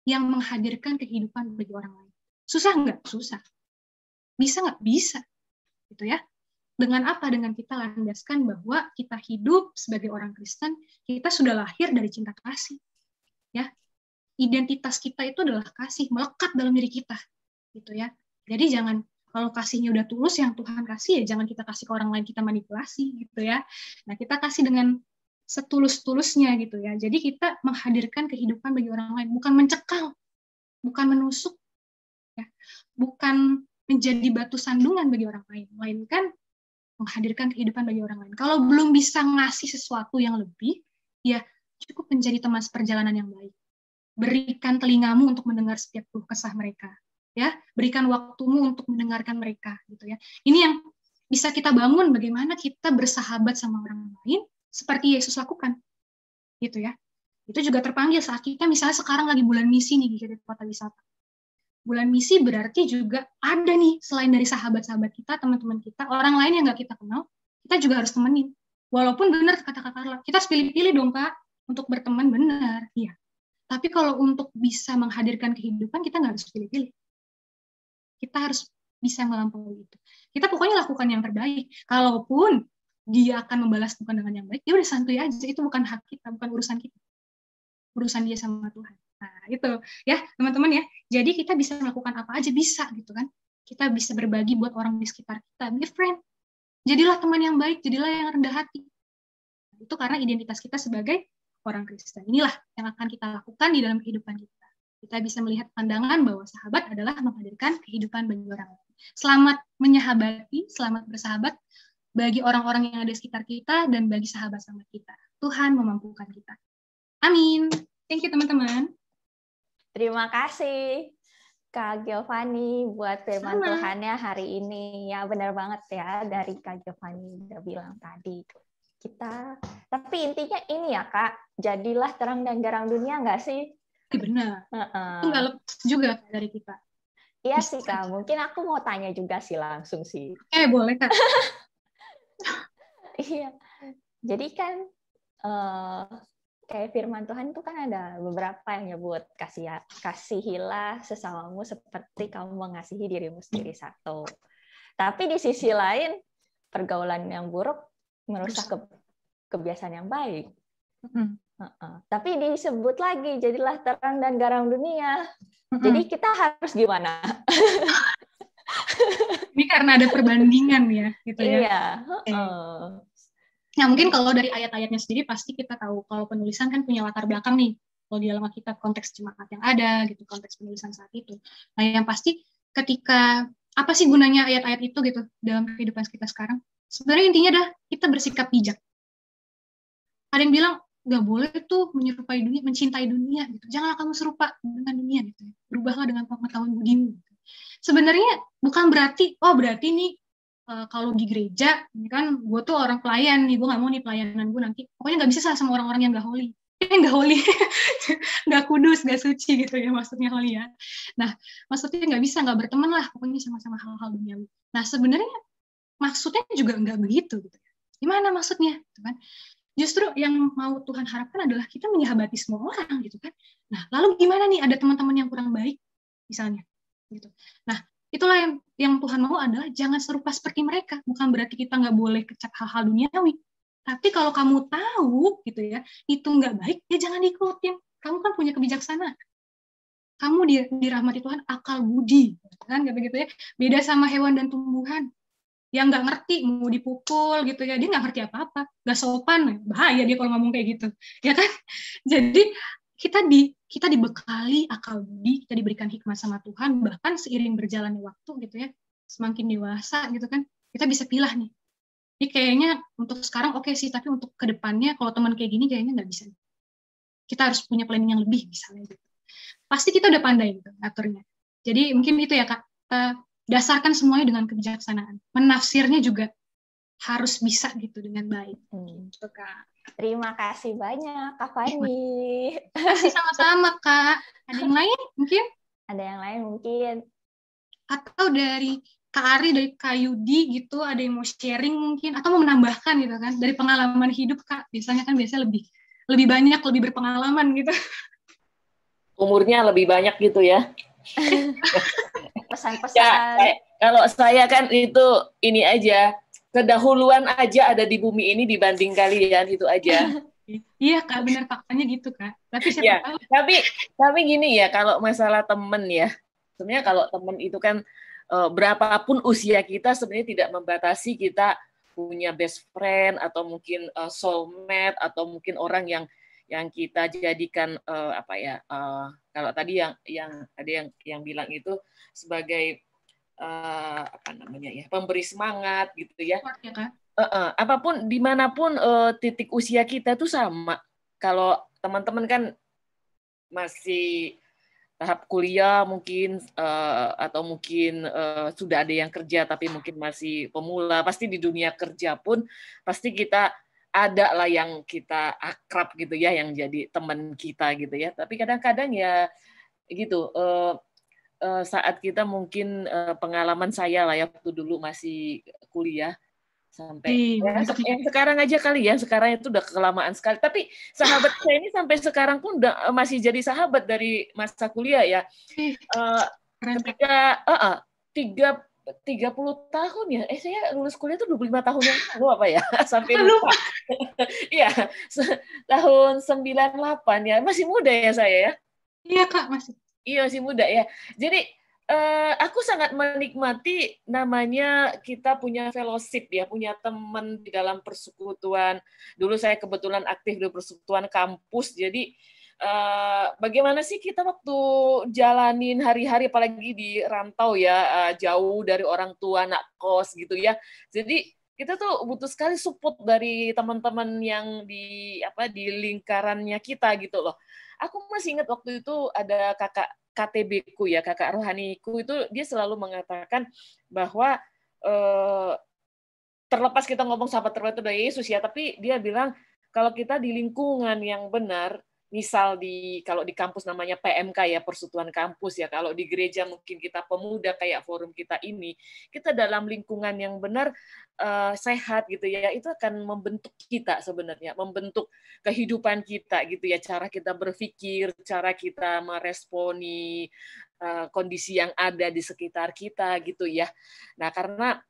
yang menghadirkan kehidupan bagi orang lain. Susah nggak? Susah. Bisa nggak? Bisa. Gitu ya. Dengan apa? Dengan kita landaskan bahwa kita hidup sebagai orang Kristen, kita sudah lahir dari cinta kasih. Ya. Identitas kita itu adalah kasih, melekat dalam diri kita. Gitu ya. Jadi jangan, kalau kasihnya udah tulus, yang Tuhan kasih, ya jangan kita kasih ke orang lain, kita manipulasi gitu ya. Nah, kita kasih dengan setulus-tulusnya gitu ya. Jadi kita menghadirkan kehidupan bagi orang lain, bukan mencekal, bukan menusuk, ya. Bukan menjadi batu sandungan bagi orang lain, melainkan menghadirkan kehidupan bagi orang lain. Kalau belum bisa ngasih sesuatu yang lebih, ya cukup menjadi teman seperjalanan yang baik. Berikan telingamu untuk mendengar setiap keluh kesah mereka. Ya, berikan waktumu untuk mendengarkan mereka gitu ya. Ini yang bisa kita bangun, bagaimana kita bersahabat sama orang lain seperti Yesus lakukan. Gitu ya. Itu juga terpanggil saat kita misalnya sekarang lagi bulan misi nih di kota wisata. Bulan misi berarti juga ada nih, selain dari sahabat-sahabat kita, teman-teman kita, orang lain yang nggak kita kenal, kita juga harus temenin. Walaupun benar kata Kak Carla, kita harus pilih-pilih dong Kak untuk berteman, benar. Iya. Tapi kalau untuk bisa menghadirkan kehidupan, kita nggak harus pilih-pilih. Kita harus bisa melampaui itu. Kita pokoknya lakukan yang terbaik. Kalaupun dia akan membalas bukan dengan yang baik, ya udah santuy aja. Itu bukan hak kita, bukan urusan kita. Urusan dia sama Tuhan. Nah, itu ya, teman-teman ya. Jadi kita bisa melakukan apa aja, bisa gitu kan. Kita bisa berbagi buat orang di sekitar kita. Be a friend. Jadilah teman yang baik, jadilah yang rendah hati. Itu karena identitas kita sebagai orang Kristen. Inilah yang akan kita lakukan di dalam kehidupan kita. Kita bisa melihat pandangan bahwa sahabat adalah menghadirkan kehidupan bagi orang lain. Selamat menyahabati, selamat bersahabat bagi orang-orang yang ada di sekitar kita dan bagi sahabat-sahabat kita. Tuhan memampukan kita. Amin. Thank you teman-teman. Terima kasih Kak Giovanni buat firman Tuhannya hari ini. Ya benar banget ya, dari Kak Giovanni udah bilang tadi. Tapi intinya ini ya Kak, jadilah terang dan garam dunia nggak sih? Benar. Itu nggak lepas juga dari kita. Iya sih Kak, mungkin aku mau tanya juga sih langsung sih. Boleh Kak. Iya. Jadi kan kayak firman Tuhan itu kan ada beberapa yang nyebut kasihilah sesamamu seperti kamu mengasihi dirimu sendiri satu. Tapi di sisi lain pergaulan yang buruk merusak kebiasaan yang baik. Tapi disebut lagi jadilah terang dan garam dunia. Jadi kita harus gimana? Ini karena ada perbandingan ya, gitu ya. Iya. Nah mungkin kalau dari ayat-ayatnya sendiri pasti kita tahu kalau penulisan kan punya latar belakang nih. Kalau di dalam Alkitab konteks jemaat yang ada, gitu konteks penulisan saat itu. Nah yang pasti ketika apa sih gunanya ayat-ayat itu gitu dalam kehidupan kita sekarang? Sebenarnya intinya adalah kita bersikap bijak. Ada yang bilang nggak boleh tuh menyerupai dunia, mencintai dunia gitu. Janganlah kamu serupa dengan dunia gitu. Berubahlah dengan pengetahuan budimu. Gitu. Sebenarnya bukan berarti nih kalau di gereja ini kan gue tuh orang pelayan nih, gue nggak mau nih pelayanan gue nanti pokoknya nggak bisa sama orang-orang yang nggak holy, nggak kudus, nggak suci gitu ya maksudnya holy ya. Nah maksudnya nggak bisa, nggak berteman lah pokoknya sama-sama hal-hal duniawi. Nah sebenarnya maksudnya juga nggak begitu gitu. Gimana maksudnya? Gitu kan? Justru yang mau Tuhan harapkan adalah kita menyahabati semua orang gitu kan. Nah, lalu gimana nih ada teman-teman yang kurang baik misalnya gitu. Nah, itulah yang Tuhan mau adalah jangan serupa seperti mereka. Bukan berarti kita nggak boleh kecap hal-hal duniawi. Tapi kalau kamu tahu gitu ya, itu nggak baik, ya jangan diikutin. Kamu kan punya kebijaksanaan. Kamu dirahmati Tuhan akal budi, kan nggak begitu ya? Beda sama hewan dan tumbuhan. Yang nggak ngerti mau dipukul gitu ya, dia nggak ngerti apa-apa, nggak sopan, bahaya dia kalau ngomong kayak gitu, ya kan? Jadi kita dibekali akal budi, kita diberikan hikmat sama Tuhan, bahkan seiring berjalannya waktu gitu ya, semakin dewasa gitu kan, kita bisa pilah nih. Ini kayaknya untuk sekarang oke sih, tapi untuk kedepannya kalau teman kayak gini kayaknya nggak bisa. Kita harus punya planning yang lebih misalnya gitu. Pasti kita udah pandai gitu aturnya. Jadi mungkin itu ya Kak, dasarkan semuanya dengan kebijaksanaan. Menafsirnya juga harus bisa gitu dengan baik. Gitu, Kak. Terima kasih banyak Kak Fani. Terima kasih sama-sama Kak. Ada yang lain mungkin? Ada yang lain mungkin. Atau dari Kak Ari, dari Kak Yudi gitu, ada yang mau sharing mungkin, atau mau menambahkan gitu kan, dari pengalaman hidup Kak, biasanya kan lebih banyak, lebih berpengalaman gitu. Umurnya lebih banyak gitu ya. Pesan-pesan. Ya, kalau saya kan itu ini aja, kedahuluan aja ada di bumi ini dibanding kalian, itu aja. Iya Kak, benar faktanya gitu Kak. Tapi siapa ya, tahu. Tapi gini ya, kalau masalah temen ya, sebenarnya kalau temen itu kan berapapun usia kita sebenarnya tidak membatasi kita punya best friend atau mungkin soulmate atau mungkin orang yang kita jadikan kalau tadi yang ada yang bilang itu sebagai apa namanya ya, pemberi semangat gitu ya. Apapun dimanapun titik usia kita tuh sama. Kalau teman-teman kan masih tahap kuliah mungkin atau mungkin sudah ada yang kerja tapi mungkin masih pemula, pasti di dunia kerja pun pasti kita ada lah yang kita akrab gitu ya, yang jadi teman kita gitu ya. Tapi kadang-kadang ya gitu, saat kita mungkin pengalaman saya lah ya waktu dulu masih kuliah sampai yang sekarang aja kali ya, sekarang itu udah kelamaan sekali, tapi sahabat saya ini sampai sekarang pun udah masih jadi sahabat dari masa kuliah ya. Ketika 30 tahun ya, saya lulus kuliah tuh 25 tahun yang lalu apa ya, sampai lupa. Iya, tahun 98 ya, masih muda ya saya ya. Iya Kak, masih. Iya, masih muda ya. Jadi aku sangat menikmati namanya kita punya fellowship ya, punya teman di dalam persekutuan. Dulu saya kebetulan aktif di persekutuan kampus, jadi bagaimana sih kita waktu jalanin hari-hari apalagi di rantau ya, jauh dari orang tua, anak kos gitu ya. Jadi kita tuh butuh sekali support dari teman-teman yang di lingkarannya kita gitu loh. Aku masih ingat waktu itu ada kakak KTB-ku ya, kakak rohaniku itu dia selalu mengatakan bahwa terlepas kita ngomong sahabat terbaik itu dari Yesus ya, tapi dia bilang kalau kita di lingkungan yang benar, misal kalau di kampus namanya PMK ya, persekutuan kampus ya, kalau di gereja mungkin kita pemuda kayak forum kita ini, kita dalam lingkungan yang benar, sehat gitu ya, itu akan membentuk kita sebenarnya, membentuk kehidupan kita gitu ya, cara kita berpikir, cara kita meresponi kondisi yang ada di sekitar kita gitu ya. Nah, karena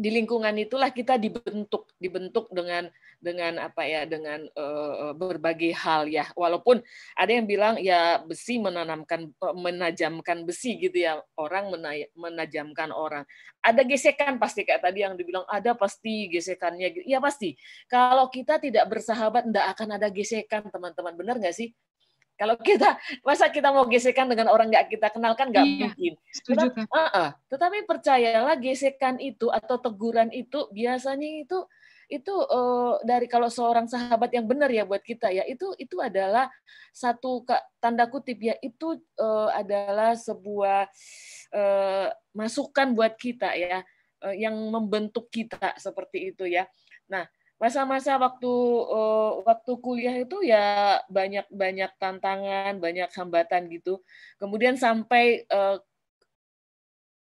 di lingkungan itulah kita dibentuk dengan dengan berbagai hal ya. Walaupun ada yang bilang ya besi menajamkan besi gitu ya, orang menajamkan orang. Ada gesekan pasti, kayak tadi yang dibilang ada pasti gesekannya. Ya pasti. Kalau kita tidak bersahabat enggak akan ada gesekan, teman-teman. Benar nggak sih? Kalau masa kita mau gesekan dengan orang nggak kita kenal kan nggak mungkin. Tetapi percayalah, gesekan itu atau teguran itu biasanya itu dari kalau seorang sahabat yang benar ya buat kita ya, itu adalah satu tanda kutip ya, itu adalah sebuah masukan buat kita ya, yang membentuk kita seperti itu ya. Nah, masa-masa waktu kuliah itu ya banyak tantangan, banyak hambatan gitu. Kemudian sampai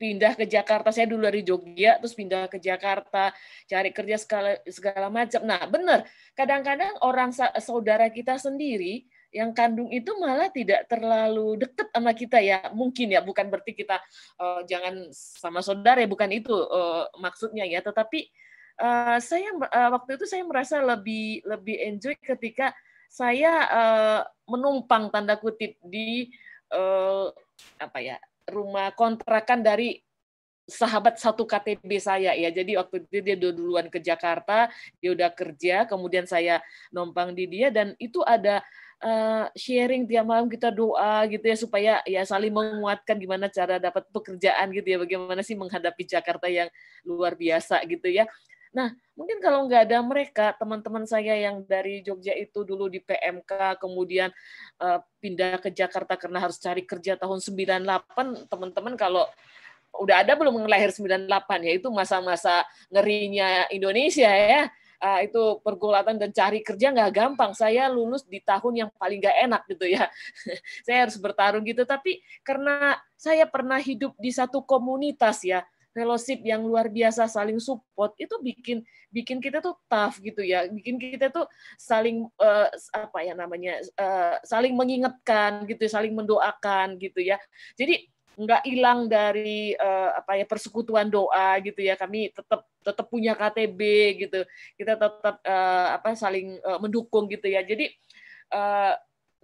pindah ke Jakarta. Saya dulu dari Jogja, terus pindah ke Jakarta, cari kerja segala macam. Nah, benar. Kadang-kadang orang saudara kita sendiri yang kandung itu malah tidak terlalu dekat sama kita ya. Mungkin ya, bukan berarti kita jangan sama saudara ya, bukan itu maksudnya ya. Tetapi saya waktu itu saya merasa lebih enjoy ketika saya menumpang tanda kutip di rumah kontrakan dari sahabat satu KTB saya ya. Jadi waktu itu dia duluan ke Jakarta, dia udah kerja, kemudian saya numpang di dia, dan itu ada sharing tiap malam kita doa gitu ya supaya ya saling menguatkan gimana cara dapat pekerjaan gitu ya, bagaimana sih menghadapi Jakarta yang luar biasa gitu ya. Nah, mungkin kalau nggak ada mereka, teman-teman saya yang dari Jogja itu dulu di PMK, kemudian pindah ke Jakarta karena harus cari kerja tahun 98, teman-teman kalau udah ada belum lahir 98 ya, itu masa-masa ngerinya Indonesia ya. Itu pergulatan dan cari kerja nggak gampang. Saya lulus di tahun yang paling nggak enak gitu ya. Saya harus bertarung gitu. Tapi karena saya pernah hidup di satu komunitas ya, fellowship yang luar biasa, saling support, itu bikin kita tuh tough gitu ya. Bikin kita tuh saling saling mengingatkan gitu, saling mendoakan gitu ya. Jadi nggak hilang dari persekutuan doa gitu ya. Kami tetap punya KTB gitu, kita tetap saling mendukung gitu ya. Jadi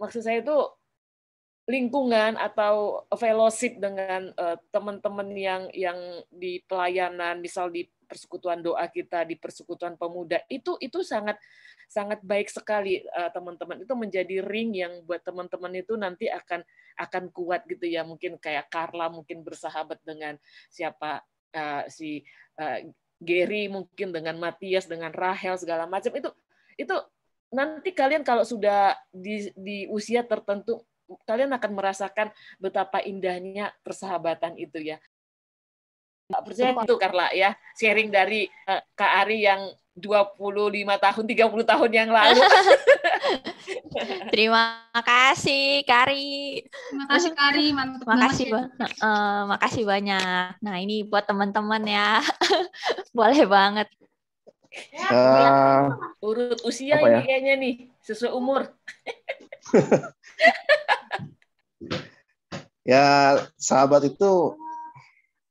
maksud saya itu lingkungan atau fellowship dengan teman-teman yang di pelayanan, misal di persekutuan doa kita, di persekutuan pemuda, itu sangat sangat baik sekali, teman-teman. Itu menjadi ring yang buat teman-teman itu nanti akan kuat gitu ya. Mungkin kayak Carla mungkin bersahabat dengan siapa si Gary, mungkin dengan Matias, dengan Rahel segala macam, itu nanti kalian kalau sudah di usia tertentu, kalian akan merasakan betapa indahnya persahabatan itu ya. Nggak percaya itu Carla ya, sharing dari Kak Ari yang 25 tahun, 30 tahun yang lalu. Terima kasih, Kari. Terima kasih, Kari. Mantap. Makasih banyak. Nah, ini buat teman-teman ya. Boleh banget. Urut usia ini kayaknya nih, sesuai umur. Ya, sahabat itu,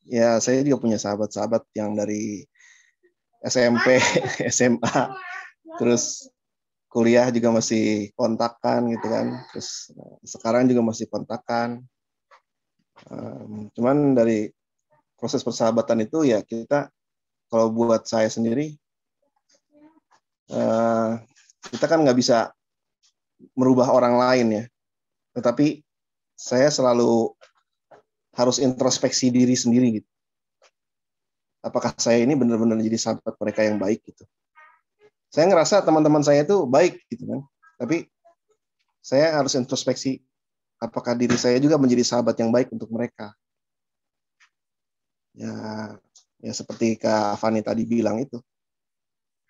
ya saya juga punya sahabat-sahabat yang dari SMP, SMA, terus kuliah juga masih kontakan gitu kan, terus sekarang juga masih kontakan. Cuman dari proses persahabatan itu ya kita, kalau buat saya sendiri, kita kan nggak bisa merubah orang lain ya, tetapi saya selalu harus introspeksi diri sendiri gitu. Apakah saya ini benar-benar jadi sahabat mereka yang baik gitu. Saya ngerasa teman-teman saya itu baik gitu kan. Tapi saya harus introspeksi apakah diri saya juga menjadi sahabat yang baik untuk mereka. Ya seperti Kak Fani tadi bilang itu.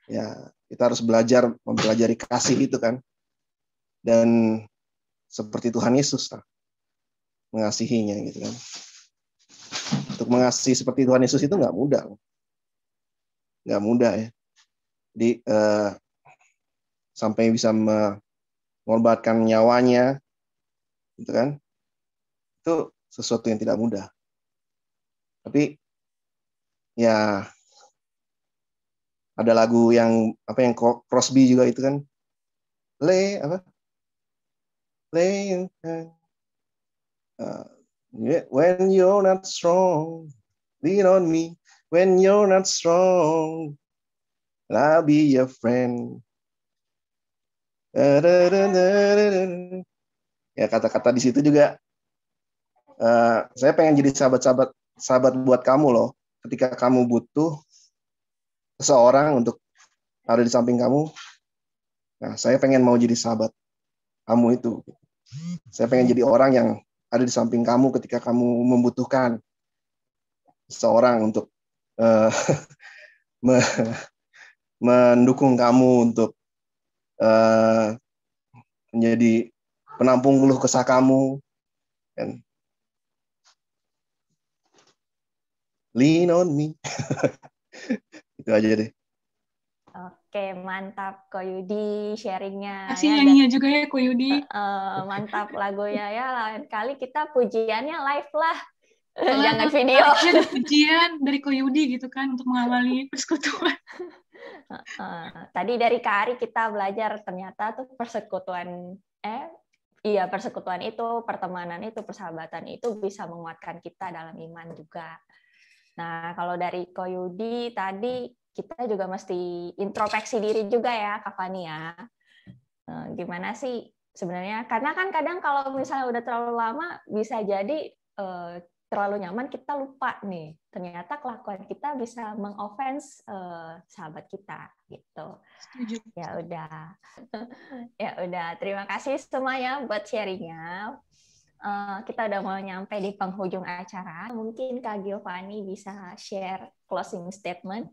Ya, kita harus belajar mempelajari kasih itu kan. Dan seperti Tuhan Yesus mengasihinya gitu kan. Untuk mengasihi seperti Tuhan Yesus itu nggak mudah. Nggak mudah ya. Jadi sampai bisa mengorbankan nyawanya, gitu kan? Itu sesuatu yang tidak mudah. Tapi ya ada lagu yang Crosby juga itu kan, when you're not strong, lean on me. When you're not strong, I'll be your friend. Ya kata-kata di situ juga, saya pengen jadi sahabat buat kamu loh. Ketika kamu butuh seseorang untuk ada di samping kamu, nah saya pengen mau jadi sahabat kamu itu. Saya pengen jadi orang yang ada di samping kamu ketika kamu membutuhkan seseorang untuk mendukung kamu, untuk menjadi penampung keluh kesah kamu, kan? Lean on me. Itu aja deh. Oke, mantap Ko Yudi sharingnya. Kasih nyanyinya juga ya Ko Yudi. Mantap lagunya ya. Lain kali kita pujiannya live lah. Jangan video. Pujian dari Ko Yudi gitu kan untuk mengawali persekutuan. Tadi dari Kak Ari kita belajar ternyata tuh persekutuan itu, pertemanan itu, persahabatan itu bisa menguatkan kita dalam iman juga. Nah, kalau dari Ko Yudi tadi kita juga mesti introspeksi diri juga ya, Kak Fani ya. Gimana sih sebenarnya. Karena kan kadang kalau misalnya udah terlalu lama bisa jadi terlalu nyaman, kita lupa nih. Ternyata kelakuan kita bisa mengoffense sahabat kita gitu. Ya udah. Ya udah, terima kasih semuanya buat sharingnya. Kita udah mau nyampe di penghujung acara. Mungkin Kak Giovanni bisa share closing statement.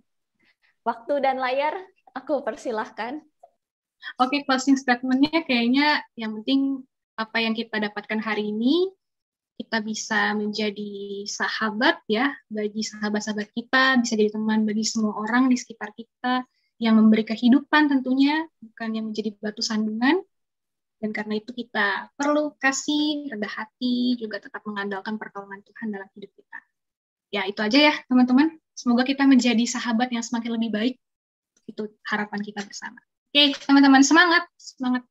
Waktu dan layar aku persilahkan. Oke, closing statement-nya kayaknya yang penting apa yang kita dapatkan hari ini, kita bisa menjadi sahabat ya bagi sahabat-sahabat kita, bisa jadi teman bagi semua orang di sekitar kita yang memberi kehidupan tentunya, bukan yang menjadi batu sandungan. Dan karena itu kita perlu kasih, rendah hati, juga tetap mengandalkan pertolongan Tuhan dalam hidup kita. Ya, itu aja ya teman-teman. Semoga kita menjadi sahabat yang semakin lebih baik. Itu harapan kita bersama. Oke, teman-teman, semangat. Semangat.